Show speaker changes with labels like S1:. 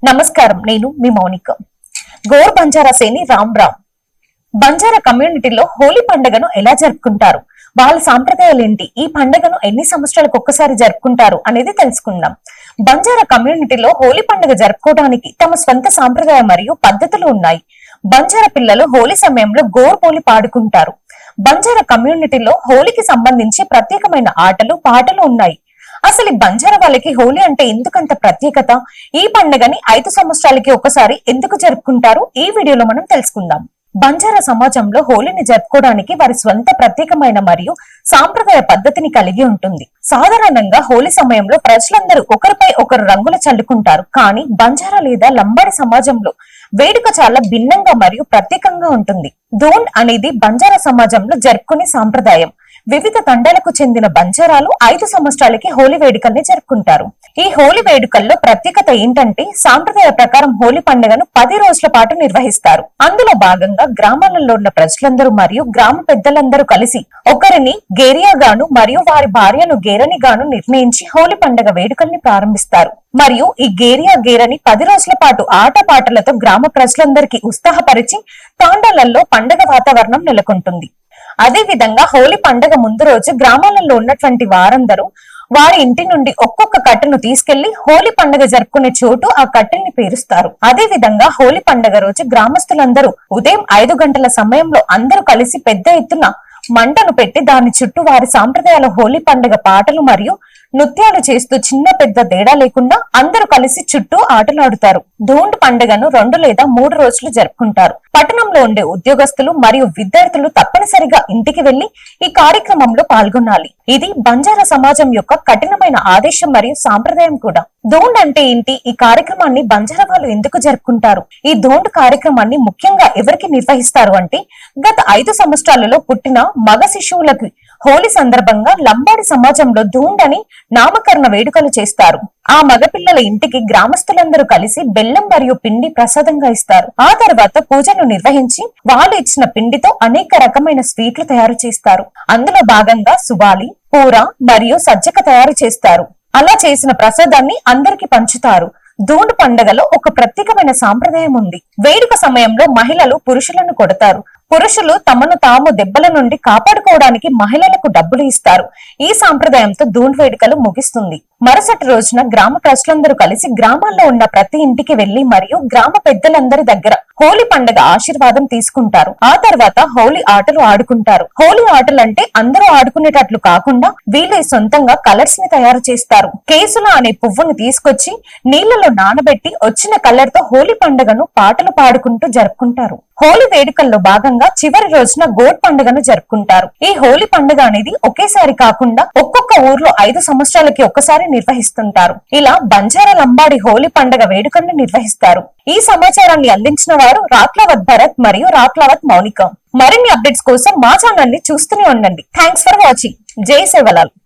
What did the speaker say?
S1: నమస్కారం, నేను మీ మౌనిక. గోర్ బంజారా సేని రామ్. బంజారా కమ్యూనిటీలో హోలీ పండుగను ఎలా జరుపుకుంటారు, వాళ్ళ సాంప్రదాయాలు ఏంటి, ఈ పండుగను ఎన్ని సంవత్సరాలకు ఒక్కసారి జరుపుకుంటారు అనేది తెలుసుకుందాం. బంజారా కమ్యూనిటీలో హోలీ పండుగ జరుపుకోవడానికి తమ స్వంత సాంప్రదాయం మరియు పద్ధతులు ఉన్నాయి. బంజారా పిల్లలు హోలీ సమయంలో గోర్ హోలీ పాడుకుంటారు. బంజారా కమ్యూనిటీలో హోలీకి సంబంధించి ప్రత్యేకమైన ఆటలు, పాటలు ఉన్నాయి. అసలు ఈ బంజారా వాళ్ళకి హోలీ అంటే ఎందుకంత ప్రత్యేకత, ఈ పండుగని 5 సంవత్సరాలకి ఒకసారి ఎందుకు జరుపుకుంటారు, ఈ వీడియోలో మనం తెలుసుకుందాం. బంజారా సమాజంలో హోలీని జరుపుకోవడానికి వారి స్వంత ప్రత్యేకమైన మరియు సాంప్రదాయ పద్ధతిని కలిగి ఉంటుంది. సాధారణంగా హోలీ సమయంలో ప్రజలందరూ ఒకరిపై ఒకరు రంగులు చల్లుకుంటారు. కానీ బంజారా లేదా లంబాడి సమాజంలో వేడుక చాలా భిన్నంగా మరియు ప్రత్యేకంగా ఉంటుంది. దోండ్ అనేది బంజారా సమాజంలో జరుపుకునే సాంప్రదాయం. వివిధ తండాలకు చెందిన బంజారాలు 5 సంవత్సరాలకి హోలీ వేడుకల్ని జరుపుకుంటారు. ఈ హోలీ వేడుకల్లో ప్రత్యేకత ఏంటంటే, సాంప్రదాయ ప్రకారం హోలీ పండుగను 10 రోజుల పాటు నిర్వహిస్తారు. అందులో భాగంగా గ్రామాలలో ఉన్న ప్రజలందరూ మరియు గ్రామ పెద్దలందరూ కలిసి ఒకరిని గేరియా గాను మరియు వారి భార్యను గేరని గాను నిర్ణయించి హోలీ పండుగ వేడుకల్ని ప్రారంభిస్తారు. మరియు ఈ గేరని 10 రోజుల పాటు ఆట పాటలతో గ్రామ ప్రజలందరికీ ఉత్సాహపరిచి తాండాలలో పండుగ వాతావరణం నెలకొంటుంది. అదే విధంగా హోలీ పండుగ ముందు రోజు గ్రామాలలో ఉన్నటువంటి వారందరూ వారి ఇంటి నుండి ఒక్కొక్క కట్టెను తీసుకెళ్లి హోలీ పండుగ జరుపుకునే చోటు ఆ కట్టెల్ని పేరుస్తారు. అదే విధంగా హోలీ పండుగ రోజు గ్రామస్తులందరూ ఉదయం 5 గంటల సమయంలో అందరూ కలిసి పెద్ద ఎత్తున మంటను పెట్టి దాని చుట్టూ వారి సాంప్రదాయాల హోలీ పండుగ పాటలు మరియు నృత్యాలు చేస్తూ చిన్న పెద్ద తేడా లేకుండా అందరూ కలిసి చుట్టూ ఆటలాడుతారు. ధూండ్ పండుగను 2 లేదా 3 రోజులు జరుపుకుంటారు. పట్టణంలో ఉండే ఉద్యోగస్తులు మరియు విద్యార్థులు తప్పనిసరిగా ఇంటికి వెళ్లి ఈ కార్యక్రమంలో పాల్గొనాలి. ఇది బంజారా సమాజం యొక్క కఠినమైన ఆదేశం మరియు సాంప్రదాయం కూడా. ధూండ్ అంటే ఏంటి, ఈ కార్యక్రమాన్ని బంజారా వాళ్ళు ఎందుకు జరుపుకుంటారు, ఈ ధూండ్ కార్యక్రమాన్ని ముఖ్యంగా ఎవరికి నిర్వహిస్తారు అంటే, గత 5 సంవత్సరాలలో పుట్టిన మగ శిశువులకు హోలీ సందర్భంగా లంబాడి సమాజంలో ధూండ్ అని నామకరణ వేడుకలు చేస్తారు. ఆ మగపిల్లల ఇంటికి గ్రామస్తులందరూ కలిసి బెల్లం మరియు పిండి ప్రసాదంగా ఇస్తారు. ఆ తర్వాత పూజను నిర్వహించి వాళ్ళు ఇచ్చిన పిండితో అనేక రకమైన స్వీట్లు తయారు చేస్తారు. అందులో భాగంగా సువాలి, పూర మరియు సజ్జక తయారు చేస్తారు. అలా చేసిన ప్రసాదాన్ని అందరికి పంచుతారు. ధూండ్ పండుగలో ఒక ప్రత్యేకమైన సాంప్రదాయం ఉంది. వేడుక సమయంలో మహిళలు పురుషులను కొడతారు. పురుషులు తమను తాము దెబ్బల నుండి కాపాడుకోవడానికి మహిళలకు డబ్బులు ఇస్తారు. ఈ సాంప్రదాయంతో ధూండ్ వేడుకలు ముగిస్తుంది. మరుసటి రోజున గ్రామ ప్రజలందరూ కలిసి గ్రామాల్లో ఉన్న ప్రతి ఇంటికి వెళ్లి మరియు గ్రామ పెద్దలందరి దగ్గర హోలీ పండుగ ఆశీర్వాదం తీసుకుంటారు. ఆ తర్వాత హోలీ ఆటలు ఆడుకుంటారు. హోలీ ఆటలు అంటే అందరూ ఆడుకునేటట్లు కాకుండా వీళ్ళే సొంతంగా కలర్స్ ని తయారు చేస్తారు. కేసుల అనే పువ్వును తీసుకొచ్చి నీళ్లలో నానబెట్టి వచ్చిన కలర్ తో హోలీ పండుగను పాటలు పాడుకుంటూ జరుపుకుంటారు. హోలీ వేడుకల్లో భాగంగా చివరి రోజున గోడ్ పండుగను జరుపుకుంటారు. ఈ హోలీ పండుగ అనేది ఒకేసారి కాకుండా ఒక్కొక్క ఊర్లో 5 సంవత్సరాలకి ఒక్కసారి నిర్వహిస్తుంటారు. ఇలా బంజారా లంబాడి హోలీ పండుగ వేడుకలను నిర్వహిస్తారు. ఈ సమాచారాన్ని అందించిన వారు రాట్లవత్ భరత్ మరియు రాట్లవత్ మౌనిక. మరిన్ని అప్డేట్స్ కోసం మా ఛానల్ ని చూస్తూనే ఉండండి. Thanks for watching. జై సేవలాల్.